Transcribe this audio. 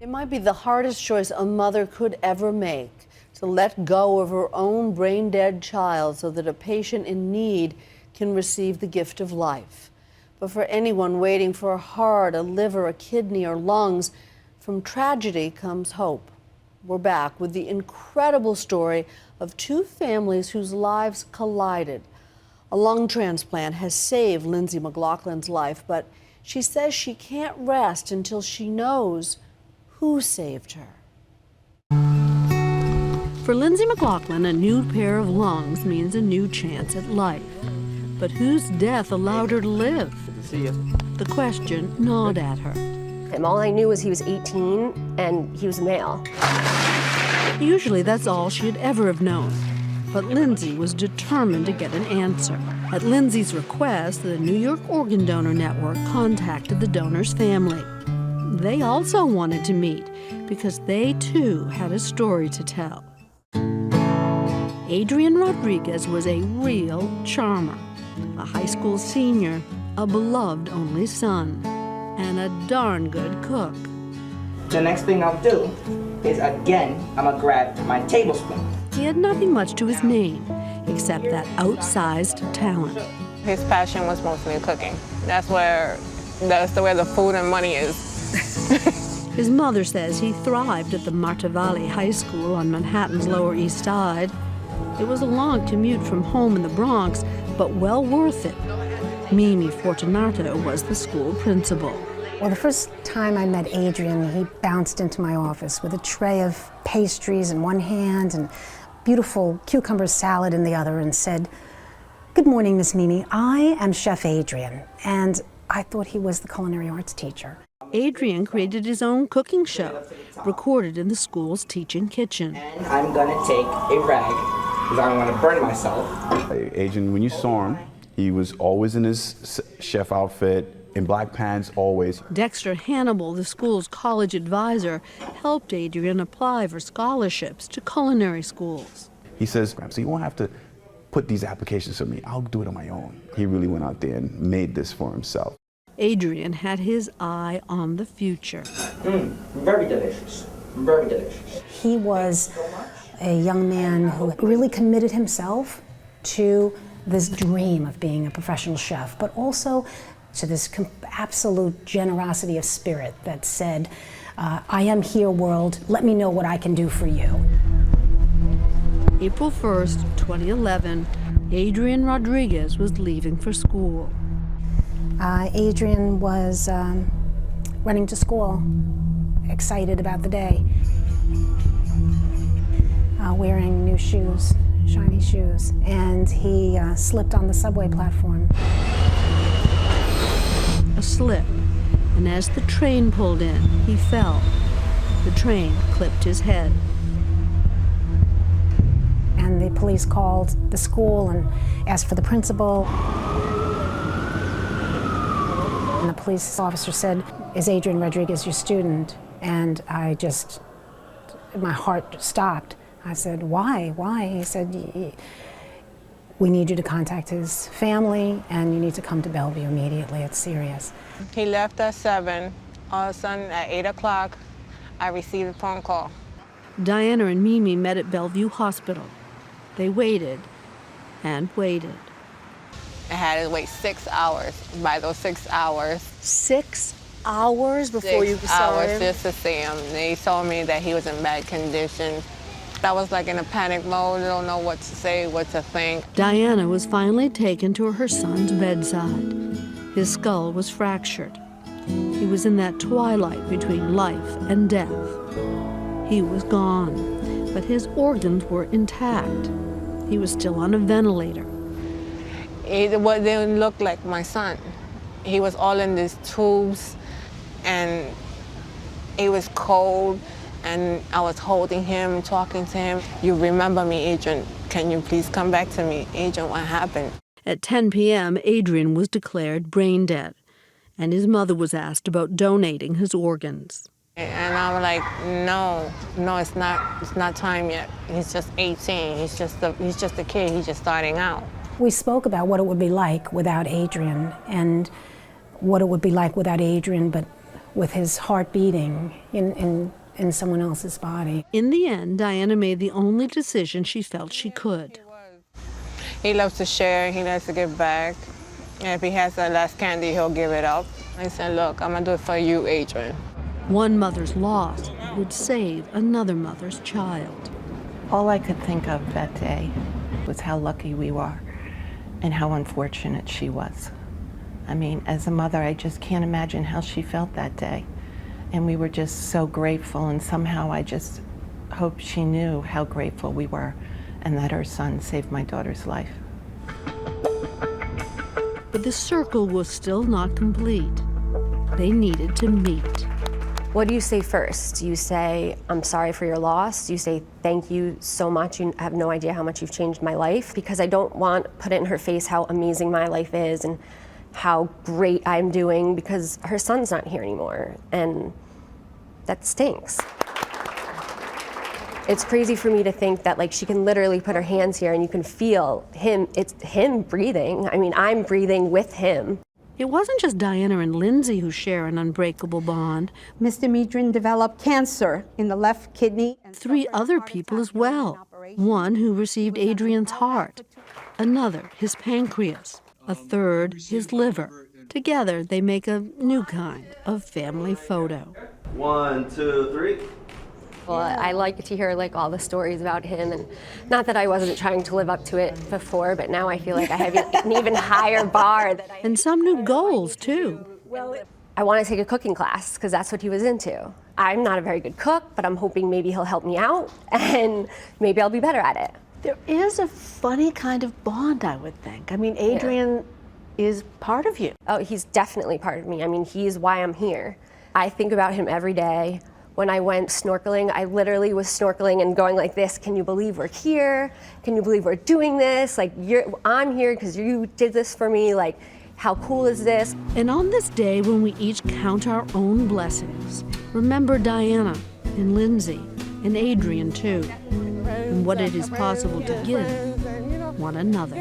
It might be the hardest choice a mother could ever make, to let go of her own brain-dead child so that a patient in need can receive the gift of life. But for anyone waiting for a heart, a liver, a kidney, or lungs, from tragedy comes hope. We're back with the incredible story of two families whose lives collided. A lung transplant has saved Lindsay McLaughlin's life, but she says she can't rest until she knows who saved her. For Lindsay McLaughlin, a new pair of lungs means a new chance at life. But whose death allowed her to live? Good to see you. The question gnawed at her. And all I knew was he was 18 and he was a male. Usually that's all she'd ever have known. But Lindsay was determined to get an answer. At Lindsay's request, the New York Organ Donor Network contacted the donor's family. They also wanted to meet because they too had a story to tell. Adrian Rodriguez was a real charmer, a high school senior, a beloved only son, and a darn good cook. The next thing I'll do is, again, I'm gonna grab my tablespoon. He had nothing much to his name, except that outsized talent. His passion was mostly cooking. That's where the food and money is. His mother says he thrived at the Marta Valley High School on Manhattan's Lower East Side. It was a long commute from home in the Bronx, but well worth it. Mimi Fortunato was the school principal. Well, the first time I met Adrian, he bounced into my office with a tray of pastries in one hand and beautiful cucumber salad in the other and said, "Good morning, Miss Mimi. I am Chef Adrian." And I thought he was the culinary arts teacher. Adrian created his own cooking show, recorded in the school's teaching kitchen. And I'm gonna take a rag, because I don't want to burn myself. Adrian, when you saw him, he was always in his chef outfit, in black pants, always. Dexter Hannibal, the school's college advisor, helped Adrian apply for scholarships to culinary schools. He says, so you won't have to put these applications for me. I'll do it on my own. He really went out there and made this for himself. Adrian had his eye on the future. Very delicious, very delicious. He was a young man who really committed himself to this dream of being a professional chef, but also to this absolute generosity of spirit that said, I am here, world, let me know what I can do for you. April 1st, 2011, Adrian Rodriguez was leaving for school. Adrian was running to school, excited about the day, wearing new shoes, shiny shoes, and he slipped on the subway platform. A slip, and as the train pulled in, he fell. The train clipped his head. And the police called the school and asked for the principal. And the police officer said, "Is Adrian Rodriguez your student?" And my heart stopped. I said, "Why? Why?" He said, "We need you to contact his family and you need to come to Bellevue immediately. It's serious." He left at 7. All of a sudden, at 8 o'clock, I received a phone call. Diana and Mimi met at Bellevue Hospital. They waited and waited. I had to wait 6 hours. By those 6 hours, 6 hours before you saw him? just to see him. They told me that he was in bad condition. I was like in a panic mode. I don't know what to say, what to think. Diana was finally taken to her son's bedside. His skull was fractured. He was in that twilight between life and death. He was gone, but his organs were intact. He was still on a ventilator. It didn't look like my son. He was all in these tubes, and it was cold, and I was holding him, talking to him. "You remember me, Adrian. Can you please come back to me? Adrian, what happened?" At 10 p.m., Adrian was declared brain dead, and his mother was asked about donating his organs. And I'm like, no, it's not time yet. He's just 18. He's just a kid. He's just starting out. We spoke about what it would be like without Adrian and what it would be like without Adrian, but with his heart beating in someone else's body. In the end, Diana made the only decision she felt she could. He loves to share, he loves to give back. And if he has the last candy, he'll give it up. I said, look, I'm gonna do it for you, Adrian. One mother's loss would save another mother's child. All I could think of that day was how lucky we were and how unfortunate she was. I mean, as a mother, I just can't imagine how she felt that day. And we were just so grateful, and somehow I just hope she knew how grateful we were and that her son saved my daughter's life. But the circle was still not complete. They needed to meet. What do you say first? Do you say, I'm sorry for your loss? Do you say, thank you so much, you have no idea how much you've changed my life? Because I don't want to put it in her face how amazing my life is and how great I'm doing, because her son's not here anymore, and that stinks. It's crazy for me to think that like she can literally put her hands here and you can feel him, it's him breathing. I mean, I'm breathing with him. It wasn't just Diana and Lindsay who share an unbreakable bond. Mr. Meadrin developed cancer in the left kidney. And 3 other people as well. One who received Adrian's heart, another his pancreas, a third his liver. Together they make a new kind of family photo. 1, 2, 3. Well, I like to hear like all the stories about him, and not that I wasn't trying to live up to it before, but now I feel like I have an even higher bar. And some new goals too. I want to take a cooking class because that's what he was into. I'm not a very good cook, but I'm hoping maybe he'll help me out and maybe I'll be better at it. There is a funny kind of bond, I would think. I mean, Adrian is part of you. Oh, he's definitely part of me. I mean, he's why I'm here. I think about him every day. When I went snorkeling, I literally was snorkeling and going like this, can you believe we're here? Can you believe we're doing this? Like, I'm here because you did this for me. Like, how cool is this? And on this day when we each count our own blessings, remember Diana and Lindsay and Adrian too, and what it is possible to give one another.